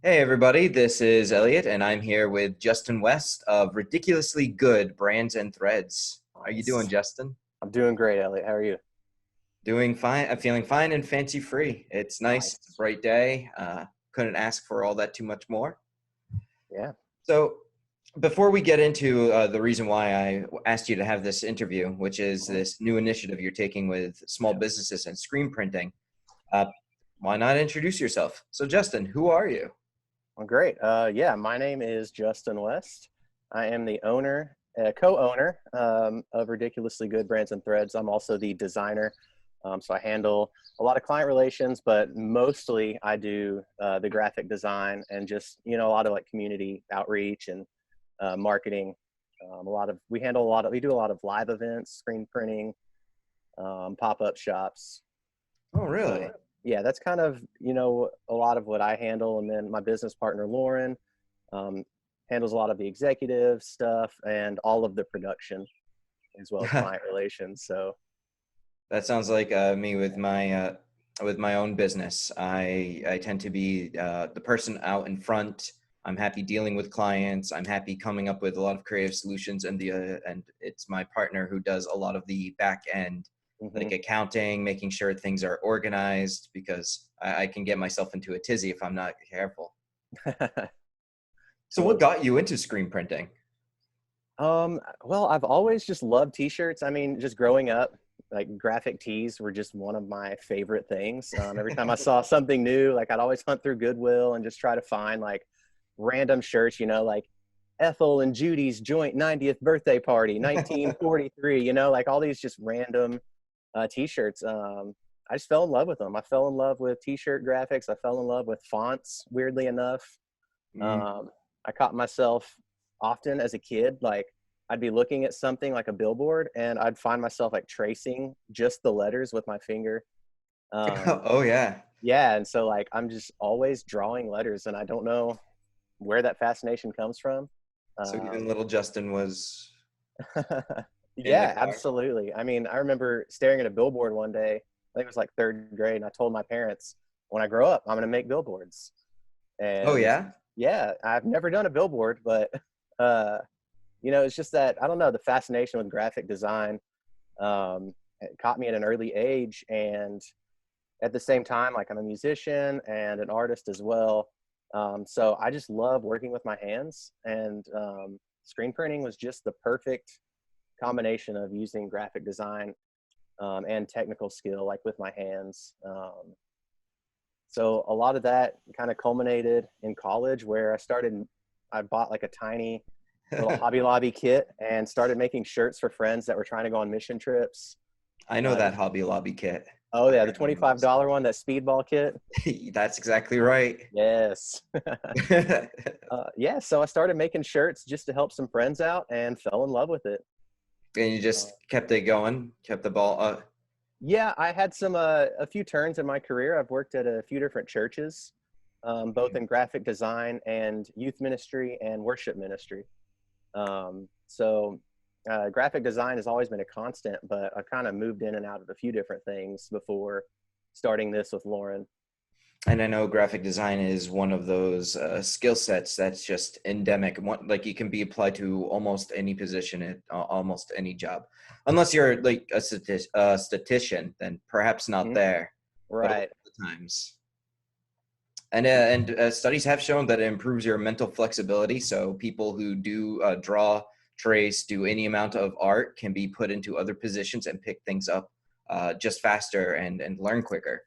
Hey everybody, this is Elliot and I'm here with Justin West of Ridiculously Good Brands and Threads. How are you doing, Nice. Justin? I'm doing great, Elliot. How are you? Doing fine. I'm feeling fine and fancy free. It's nice. It's a Nice. bright day. Couldn't ask for all that too much more. Yeah. So before we get into the reason why I asked you to have this interview, which is Mhm. this new initiative you're taking with small Yeah. businesses and screen printing, uh, why not introduce yourself? So Justin, who are you? Well, great. Yeah, my name is Justin West. I am the owner, co-owner of Ridiculously Good Brands and Threads. I'm also the designer. So I handle a lot of client relations, but mostly I do the graphic design and just, a lot of like community outreach and marketing. We do a lot of live events, screen printing, pop-up shops. Oh, So really? yeah, that's kind of, a lot of what I handle. And then my business partner, Lauren, um, handles a lot of the executive stuff and all of the production as well as client relations. So That sounds like me with my own business. I tend to be the person out in front. I'm happy dealing with clients. I'm happy coming up with a lot of creative solutions, and it's my partner who does a lot of the back end, hmm like accounting, making sure things are organized because I can get myself into a tizzy if I'm not careful. So, what cool. got you into screen printing? Well, I've always just loved t-shirts. I mean, just growing up, like graphic tees were just one of my favorite things. Every time I saw something new, like I'd always hunt through Goodwill and just try to find like random shirts, like Ethel and Judy's joint 90th birthday party, 1943, like all these just random t-shirts. I just fell in love with them. I fell in love with t-shirt graphics. I fell in love with fonts, weirdly enough. Mm. Um, I caught myself often as a kid, like I'd be looking at something like a billboard and I'd find myself like tracing just the letters with my finger. Um, Oh yeah. yeah. And so like, I'm just always drawing letters and I don't know where that fascination comes from. So even Um, little Justin was in the yeah, car. absolutely. I mean, I remember staring at a billboard one day, I think it was like third grade. And I told my parents, when I grow up, I'm going to make billboards. Oh And yeah. yeah, I've never done a billboard, but uh, it's just that I don't know the fascination with graphic design. It caught me at an early age, and at the same time, like I'm a musician and an artist as well. So I just love working with my hands, and screen printing was just the perfect combination of using graphic design and technical skill, like with my hands. So a lot of that kind of culminated in college, where I bought like a tiny little Hobby Lobby kit and started making shirts for friends that were trying to go on mission trips. I know Uh, that Hobby Lobby kit. oh I yeah, the got one of those. $25 one, that speedball kit. That's exactly right. Yes. And Yeah, so I started making shirts just to help some friends out and fell in love with it. you Uh, just kept it going, kept the ball. yeah, I had a few turns in my career. I've worked at a few different churches, both in graphic design and youth ministry and worship ministry. So graphic design has always been a constant, but I've kind of moved in and out of a few different things before starting this with Lauren. And I know graphic design is one of those skill sets that's just endemic. Like you can be applied to almost any position at almost any job, unless you're like a statistician, then perhaps not Mhm. there. But a lot Right. of the times. And studies have shown that it improves your mental flexibility. So people who do draw, trace, do any amount of art can be put into other positions and pick things up just faster and learn quicker.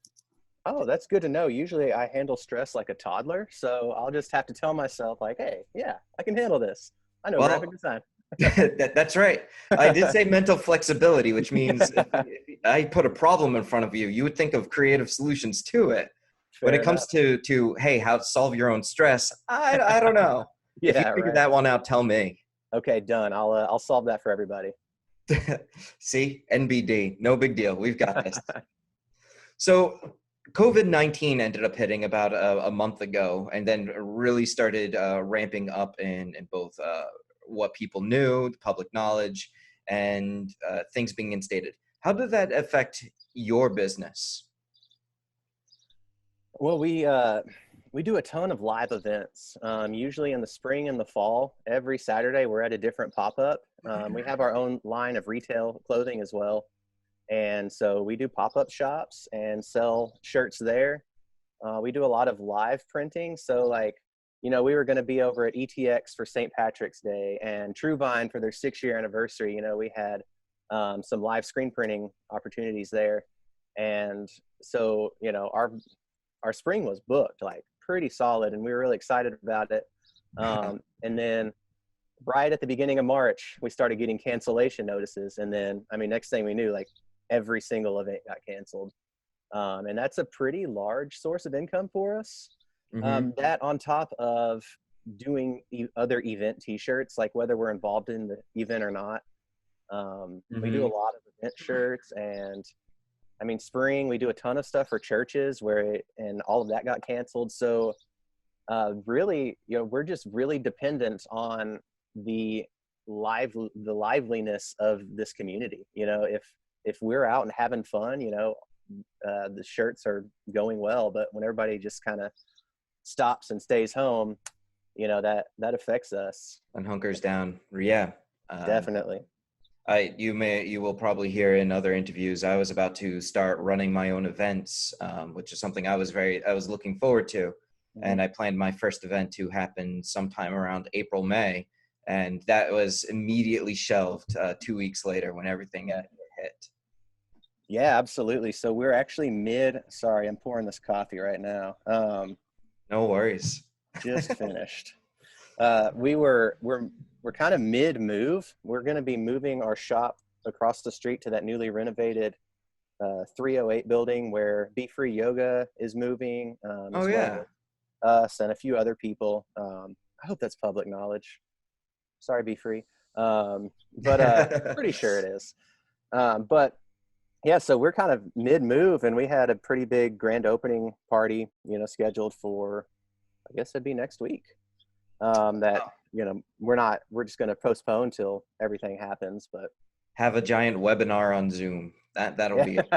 Oh, that's good to know. Usually I handle stress like a toddler, so I'll just have to tell myself like, "Hey, yeah, I can handle this. I know graphic Well, design." that's right. I did say mental flexibility, which means if I put a problem in front of you, you would think of creative solutions to it. When Fair it comes enough. to hey, how to solve your own stress, I don't know. If you Yeah, figure right. that one out, tell me. Okay, done. I'll solve that for everybody. See, NBD, no big deal. We've got this. So, COVID-19 ended up hitting about a month ago and then really started ramping up in both what people knew, the public knowledge, and things being instated. How did that affect your business? Well, We do a ton of live events, usually in the spring and the fall. Every Saturday, we're at a different pop-up. We have our own line of retail clothing as well. And so we do pop-up shops and sell shirts there. We do a lot of live printing. So like, we were going to be over at ETX for St. Patrick's Day and Truevine for their 6-year anniversary. We had some live screen printing opportunities there. And so, our spring was booked like pretty solid, and we were really excited about it. And then right at the beginning of March, we started getting cancellation notices. And then, next thing we knew, like every single event got canceled. And that's a pretty large source of income for us. That on top of doing other event t-shirts, like whether we're involved in the event or not. We do a lot of event shirts, and spring, we do a ton of stuff for churches and all of that got canceled. So really, we're just really dependent on the liveliness of this community. If we're out and having fun, the shirts are going well, but when everybody just kind of stops and stays home, that affects us and hunkers down. Yeah, definitely. You will probably hear in other interviews, I was about to start running my own events, which is something I was looking forward to. And I planned my first event to happen sometime around April, May. And that was immediately shelved 2 weeks later when everything hit. Yeah, absolutely. So we're actually sorry, I'm pouring this coffee right now. No worries. Just finished. We're kind of mid-move. We're going to be moving our shop across the street to that newly renovated 308 building where Be Free Yoga is moving. Well as us and a few other people. I hope that's public knowledge. Sorry, Be Free. But pretty sure it is. But yeah, so we're kind of mid-move, and we had a pretty big grand opening party, scheduled for, I guess it'd be next week. We're just going to postpone till everything happens, but have a giant webinar on Zoom. That'll be it.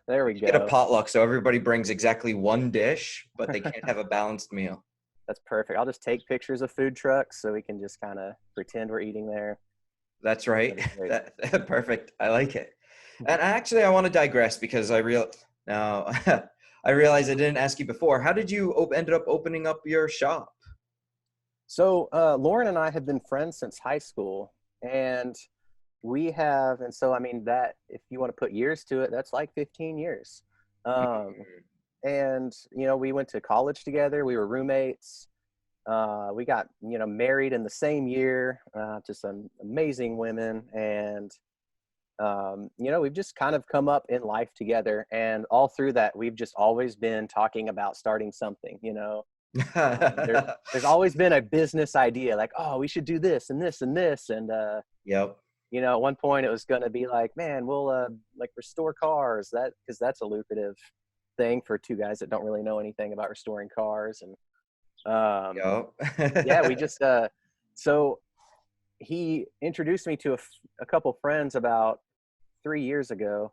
There we go. Get a potluck so everybody brings exactly one dish, but they can't have a balanced meal. That's perfect. I'll just take pictures of food trucks so we can just kind of pretend we're eating there. That's right. Perfect. I like it. And actually, I want to digress because I realize I didn't ask you before. How did you ended up opening up your shop? So Lauren and I have been friends since high school, and that, if you want to put years to it, that's like 15 years. And, we went to college together. We were roommates. We got, married in the same year to some amazing women. And, we've just kind of come up in life together. And all through that, we've just always been talking about starting something, there's always been a business idea like, oh, we should do this and this and this. And, yep. At one point it was going to be like, man, we'll restore cars, because that's a lucrative thing for two guys that don't really know anything about restoring cars. And yeah, we just so he introduced me to a couple friends about 3 years ago,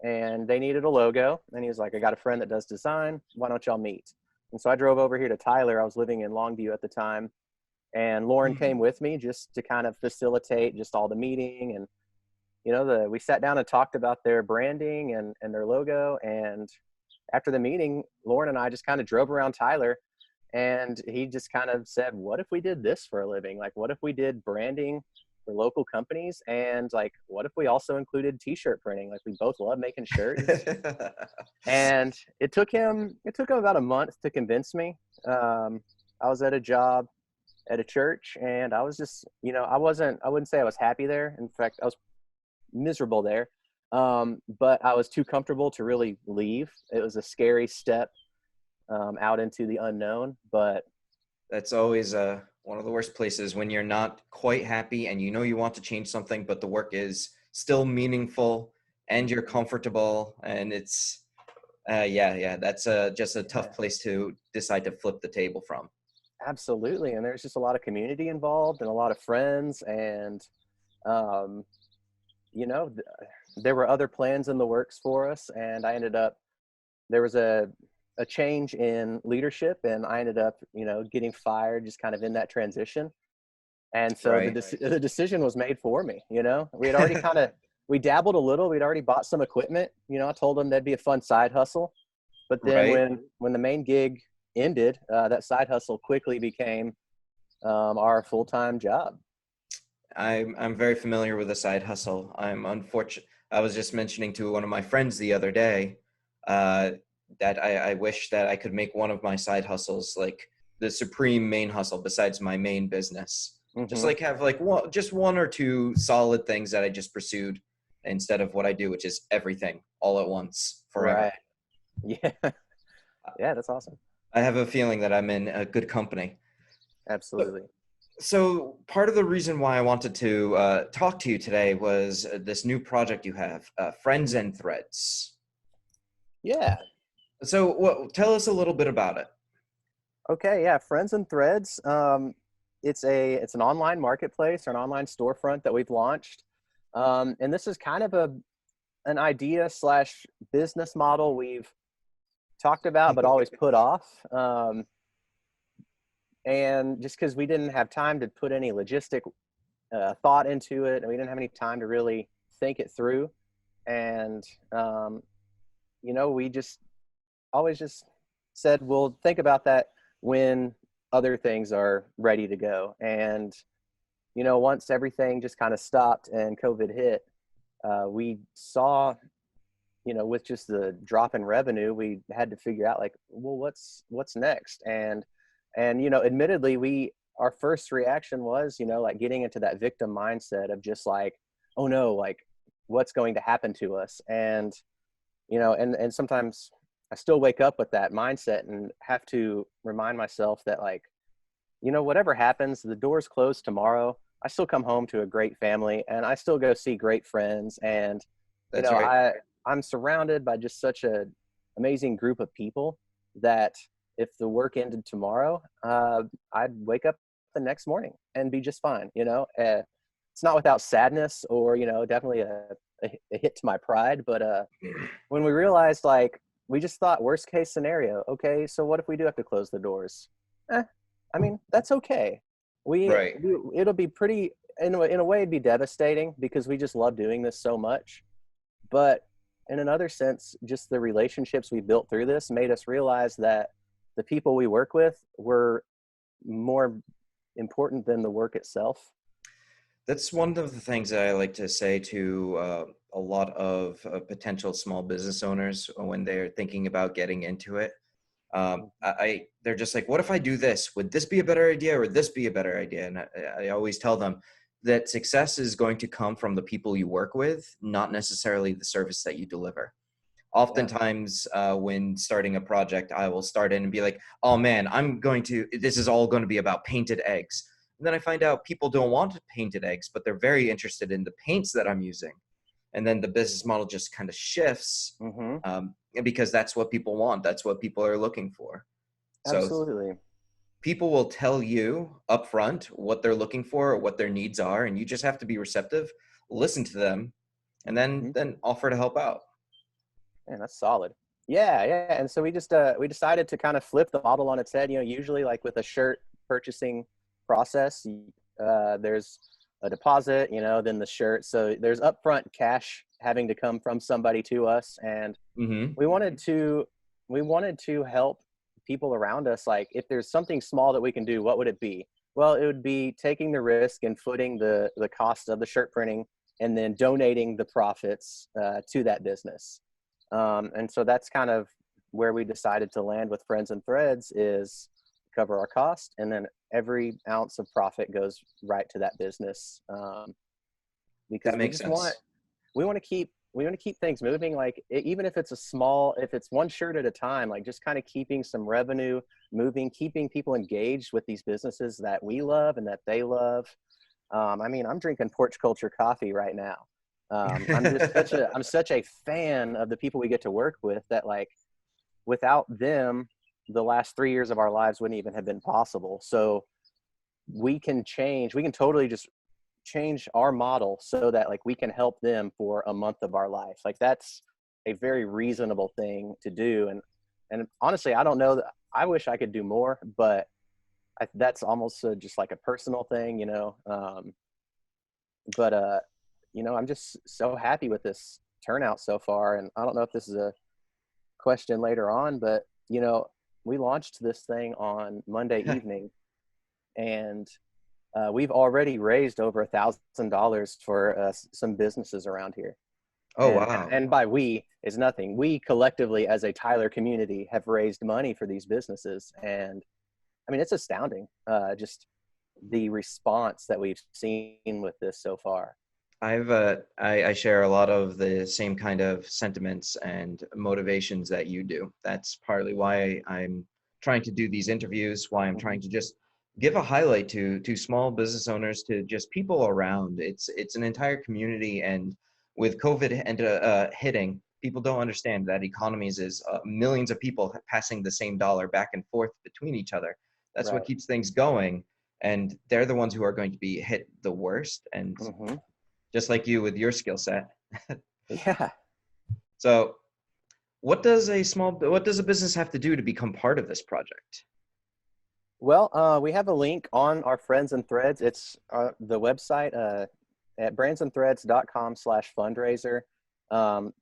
and they needed a logo, and he was like, I got a friend that does design, why don't y'all meet? And so I drove over here to Tyler. I was living in Longview at the time, and Lauren came with me just to kind of facilitate just all the meeting. And we sat down and talked about their branding and their logo. And after the meeting, Lauren and I just kind of drove around Tyler, and he just kind of said, what if we did this for a living? Like, what if we did branding for local companies? And like, what if we also included t-shirt printing? Like, we both love making shirts. And it took him about a month to convince me. I was at a job at a church, and I was just, I wouldn't say I was happy there. In fact, I was miserable there. But I was too comfortable to really leave. It was a scary step out into the unknown. But that's always one of the worst places, when you're not quite happy and you want to change something, but the work is still meaningful and you're comfortable, and it's that's just a tough place to decide to flip the table from. Absolutely. And there's just a lot of community involved and a lot of friends, and there were other plans in the works for us, and I ended up, there was a a change in leadership, and I ended up, getting fired just kind of in that transition. And so Right. the decision was made for me. We had already we dabbled a little. We'd already bought some equipment. I told them that'd be a fun side hustle. But then Right. when the main gig ended, that side hustle quickly became our full-time job. I'm very familiar with the side hustle. I'm unfortunate. I was just mentioning to one of my friends the other day uh, that I wish that I could make one of my side hustles like the supreme main hustle besides my main business. Just Hmm. like have like one or two solid things that I just pursued instead of what I do, which is everything all at once Right. forever. Yeah. Yeah, that's awesome. I have a feeling that I'm in a good company. Absolutely. So part of the reason why I wanted to talk to you today was this new project you have, Friends and Threads. Yeah. So tell us a little bit about it. Okay. Yeah. Friends and Threads. It's an online marketplace or an online storefront that we've launched. And this is kind of an idea slash business model we've talked about, but always put off. And just because we didn't have time to put any logistic thought into it, and we didn't have any time to really think it through. And, we just always just said, we'll think about that when other things are ready to go. And, once everything just kind of stopped and COVID hit, we saw, with just the drop in revenue, we had to figure out like, well, what's next? And, admittedly, our first reaction was, like getting into that victim mindset of just like, oh no, like what's going to happen to us? And, and sometimes I still wake up with that mindset and have to remind myself that like, whatever happens, the doors close tomorrow. I still come home to a great family and I still go see great friends. And, That's right. I'm surrounded by just such a amazing group of people that if the work ended tomorrow, I'd wake up the next morning and be just fine. It's not without sadness or, definitely a hit to my pride. But when we realized, like, we just thought worst case scenario. Okay, so what if we do have to close the doors? Eh, I mean, that's okay. Right. It'll be pretty, in a way, it'd be devastating because we just love doing this so much. But in another sense, just the relationships we built through this made us realize that the people we work with were more important than the work itself. That's one of the things that I like to say to a lot of potential small business owners when they're thinking about getting into it. They're just like, what if I do this? Would this be a better idea or would this be a better idea? And I always tell them that success is going to come from the people you work with, not necessarily the service that you deliver. Yeah, Oftentimes, when starting a project, I will start in and be like, oh man, this is all going to be about painted eggs. And then I find out people don't want painted eggs, but they're very interested in the paints that I'm using. And then the business model just kind of shifts mm-hmm. because that's what people want. That's what people are looking for. So Absolutely. people will tell you upfront what they're looking for or what their needs are, and you just have to be receptive, listen to them, and Mm-hmm. then offer to help out. Man, that's solid. Yeah, yeah. And so we decided to kind of flip the model on its head. Usually like with a shirt purchasing process, there's a deposit, then the shirt. So there's upfront cash having to come from somebody to us, and Mm-hmm. we wanted to we wanted to help people around us. Like if there's something small that we can do, what would it be? Well, it would be taking the risk and footing the cost of the shirt printing and then donating the profits to that business. And so that's kind of where we decided to land with Friends and Threads is cover our cost, and then every ounce of profit goes right to that business. That Because makes sense. we want to keep things moving. Like even if it's if it's one shirt at a time, like just kind of keeping some revenue moving, keeping people engaged with these businesses that we love and that they love. I mean, I'm drinking porch culture coffee right now. I'm such a fan of the people we get to work with that like without them, the last 3 years of our lives wouldn't even have been possible. So we can totally just change our model so that like we can help them for a month of our life. Like that's a very reasonable thing to do. And honestly, I don't know that I wish I could do more, but that's almost just like a personal thing, but I'm just so happy with this turnout so far. And I don't know if this is a question later on, but we launched this thing on Monday evening, and we've already raised over $1,000 for some businesses around here. Oh, wow. And by we is nothing. We collectively, as a Tyler community, have raised money for these businesses, and I mean, it's astounding, just the response that we've seen with this so far. I share a lot of the same kind of sentiments and motivations that you do. That's partly why I'm trying to do these interviews, why I'm trying to just give a highlight to small business owners, to just people around. It's an entire community, and with COVID and hitting, people don't understand that economies is millions of people passing the same dollar back and forth between each other. That's what Right. keeps things going, and they're the ones who are going to be hit the worst. And Mm-hmm. just like you with your skill set. Yeah. So what does a business have to do to become part of this project? Well, we have a link on our Friends and Threads. It's the website at brandsandthreads.com/fundraiser.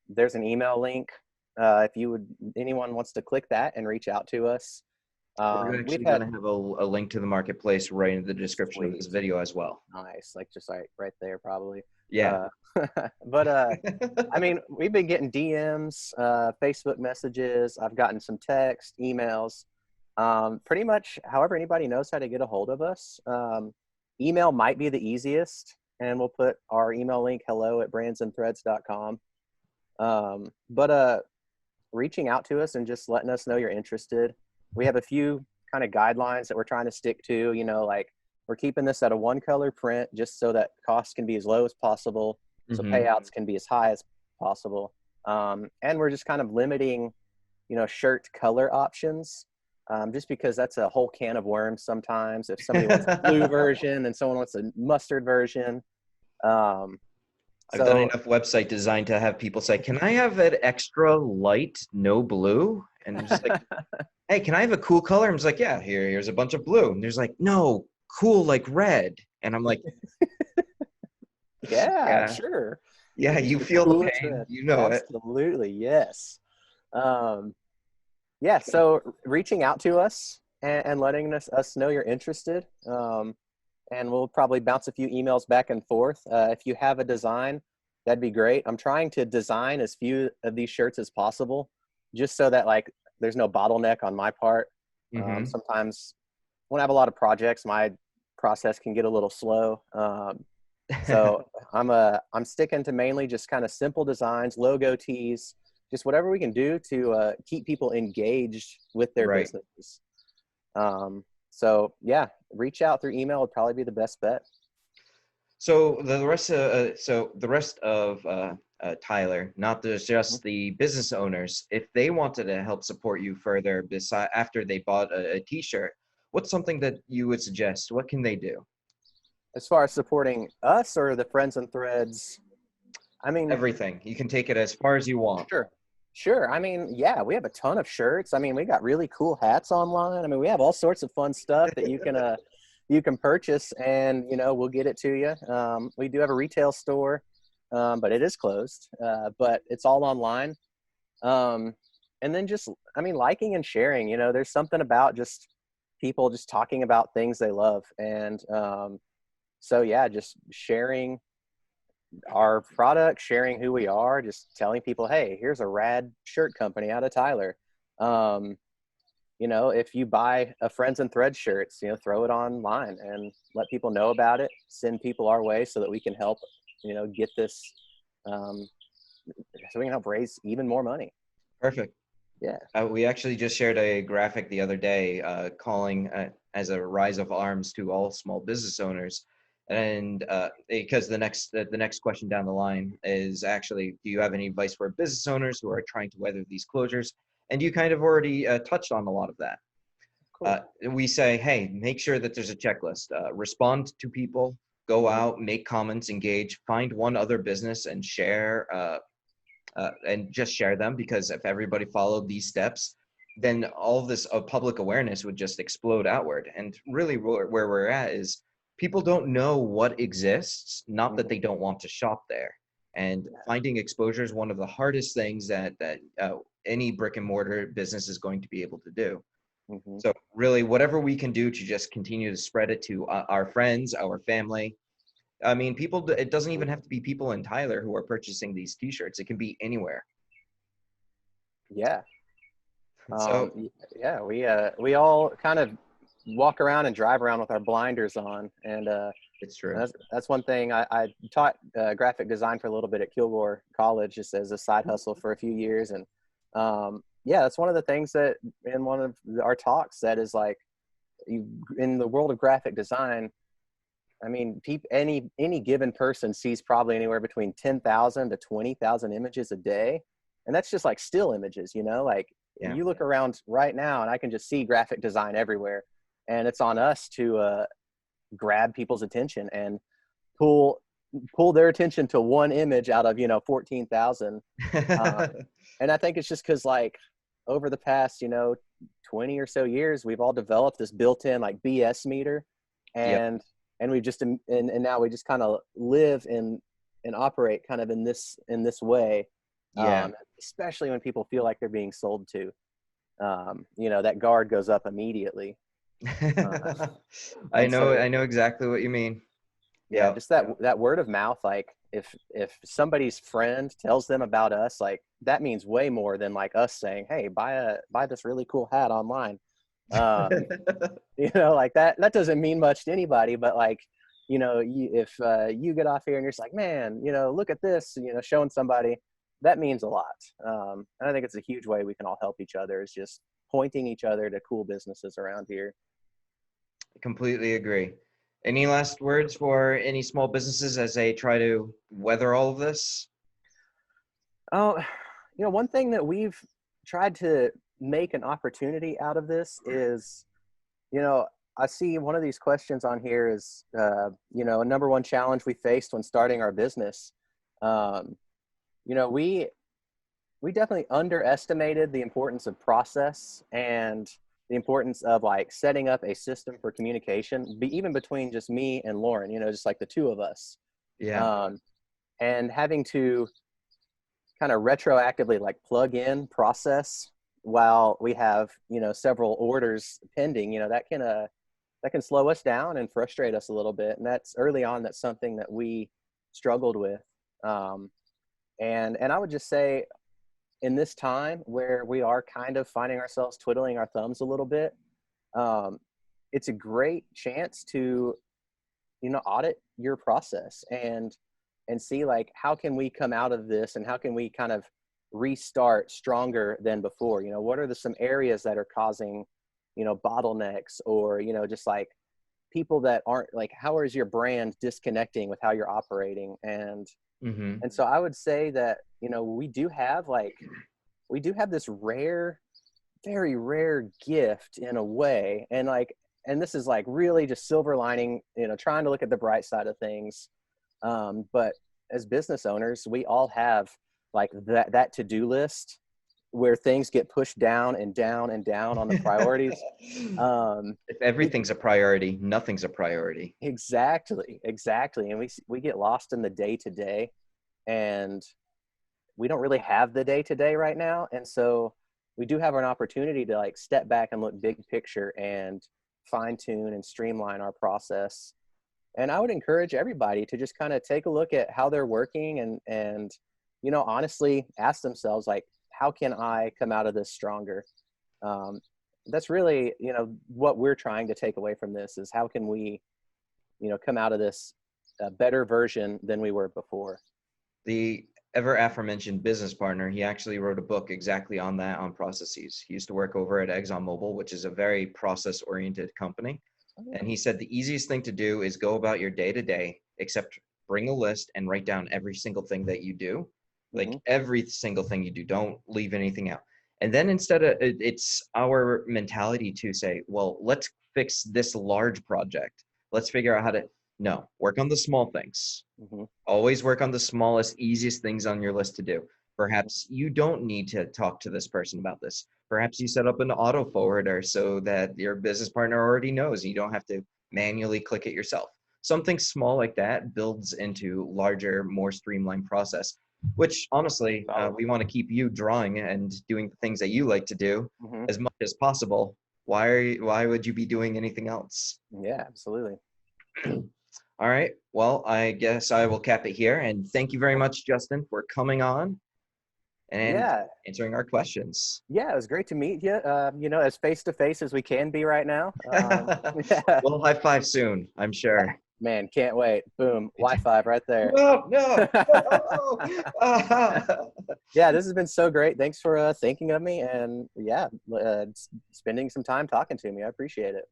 There's an email link. If anyone wants to click that and reach out to us. We're We've actually going had to have a link to the marketplace right in the description of sweet, this video as well. nice, like just right there probably. Yeah. Uh, but I mean, we've been getting DMs, Facebook messages. I've gotten some text, emails, pretty much however anybody knows how to get a hold of us. Email might be the easiest, and we'll put our email link, hello@brandsandthreads.com. But reaching out to us and just letting us know you're interested. We have a few kind of guidelines that we're trying to stick to, like we're keeping this at a one color print just so that costs can be as low as possible, so payouts can be as high as possible. And we're just kind of limiting, shirt color options, just because that's a whole can of worms sometimes. If somebody wants a blue version and someone wants a mustard version. I've done enough website design to have people say, can I have an extra light, no blue? And I'm just like, hey, can I have a cool color? I'm just like, yeah, here's a bunch of blue. And there's like, no, cool, like red. And I'm like, yeah, yeah, sure. yeah, Just you the feel the coolest pain, red. you know it. Absolutely, yes. Yeah, so reaching out to us and letting us know you're interested. And we'll probably bounce a few emails back and forth. If you have a design, that'd be great. I'm trying to design as few of these shirts as possible, just so that there's no bottleneck on my part. Sometimes when I have a lot of projects, my process can get a little slow. So I'm sticking to mainly just kind of simple designs, logo tees, just whatever we can do to keep people engaged with their Right. businesses. So yeah, reach out through email would probably be the best bet. So the rest of Tyler, not just the business owners, if they wanted to help support you further, after they bought a T-shirt, what's something that you would suggest? What can they do? As far as supporting us or the Friends and Threads, I mean, Everything. You can take it as far as you want. Sure. I mean, yeah, we have a ton of shirts. I mean, we got really cool hats online. I mean, we have all sorts of fun stuff that you can purchase, and we'll get it to you. We do have a retail store, but it is closed. But it's all online. And then I mean, liking and sharing. There's something about just people just talking about things they love, and so yeah, just sharing our product, sharing who we are, just telling people, hey, here's a rad shirt company out of Tyler. If you buy a Friends and Threads shirts, throw it online and let people know about it, send people our way so that we can help, get this, so we can help raise even more money. Perfect. Yeah. We actually just shared a graphic the other day calling as a rise of arms to all small business owners. And because the next question down the line is actually, do you have any advice for business owners who are trying to weather these closures? And you kind of already touched on a lot of that. Cool. We say, hey, make sure that there's a checklist. Respond to people, go out, make comments, engage, find one other business and share, and just share them, because if everybody followed these steps, then all this public awareness would just explode outward. And really where we're at is people don't know what exists, not that Mhm. they don't want to shop there. And finding exposure is one of the hardest things that any brick and mortar business is going to be able to do. Mhm. So really, whatever we can do to just continue to spread it to our friends, our family. I mean, people, it doesn't even have to be people in Tyler who are purchasing these t-shirts. It can be anywhere. Yeah. So Yeah, we all kind of walk around and drive around with our blinders on, and it's true. that's one thing. I taught graphic design for a little bit at Kilgore College, just as a side hustle for a few years, and yeah, that's one of the things that in one of our talks that is like, in the world of graphic design. I mean, any given person sees probably anywhere between 10,000 to 20,000 images a day, and that's just like still images. Like Yeah. you look around right now, and I can just see graphic design everywhere, and it's on us to grab people's attention and pull their attention to one image out of 14,000. And I think it's just because, like, over the past 20 or so years, we've all developed this built-in like BS meter, Yep. and we've just and now we just kind of live and operate kind of in this way, Yeah. especially when people feel like they're being sold to. That guard goes up immediately. I And know, so, I know exactly what you mean. yeah, Yeah. just that word of mouth, like if somebody's friend tells them about us, like that means way more than like us saying, hey, buy this really cool hat online. um like that doesn't mean much to anybody, but like, if you get off here and you're just like, man, look at this, showing somebody, that means a lot. And I think it's a huge way we can all help each other, is just pointing each other to cool businesses around here. Completely agree. Any last words for any small businesses as they try to weather all of this? Oh, one thing that we've tried to make an opportunity out of this is, you know, I see one of these questions on here is, a number one challenge we faced when starting our business. Um, we definitely underestimated the importance of process and the importance of like setting up a system for communication, even between just me and Lauren, just like the two of us. Yeah. Um, and having to kind of retroactively like plug in process while we have several orders pending, that can slow us down and frustrate us a little bit. And that's early on, that's something that we struggled with. um, and I would just say, in this time where we are kind of finding ourselves twiddling our thumbs a little bit, um, it's a great chance to audit your process and see like, how can we come out of this, and how can we kind of restart stronger than before. What are some areas that are causing bottlenecks, or just like people that aren't like, how is your brand disconnecting with how you're operating. Mm-hmm. And so I would say that we do have this rare, very rare gift in a way. And this is like really just silver lining, trying to look at the bright side of things. But as business owners, we all have like that to-do list where things get pushed down and down and down on the priorities. If everything's a priority, nothing's a priority. Exactly. And we get lost in the day to day, and we don't really have the day to day right now. And so we do have an opportunity to like step back and look big picture and fine tune and streamline our process. And I would encourage everybody to just kind of take a look at how they're working, and honestly ask themselves like, how can I come out of this stronger? That's really what we're trying to take away from this, is how can we come out of this a better version than we were before. The ever aforementioned business partner, he actually wrote a book exactly on that, on processes. He used to work over at ExxonMobil, which is a very process oriented company. And he said the easiest thing to do is go about your day to day, except bring a list and write down every single thing that you do. Like every single thing you do, don't leave anything out. And then instead of, it's our mentality to say, well, let's fix this large project. Let's figure out how to, no, work on the small things. Mm-hmm. Always work on the smallest, easiest things on your list to do. Perhaps you don't need to talk to this person about this. Perhaps you set up an auto forwarder so that your business partner already knows. You don't have to manually click it yourself. Something small like that builds into larger, more streamlined process, which honestly, we want to keep you drawing and doing the things that you like to do Hmm. as much as possible. Why would you be doing anything else? Yeah, absolutely. All right. Well, I guess I will cap it here. And thank you very much, Justin, for coming on and Yeah. answering our questions. Yeah, it was great to meet you. As face to face as we can be right now. Yeah. We'll high five soon, I'm sure. Man, can't wait. Boom. Wi-Fi right there. No, no. No. Yeah, this has been so great. Thanks for thinking of me and spending some time talking to me. I appreciate it.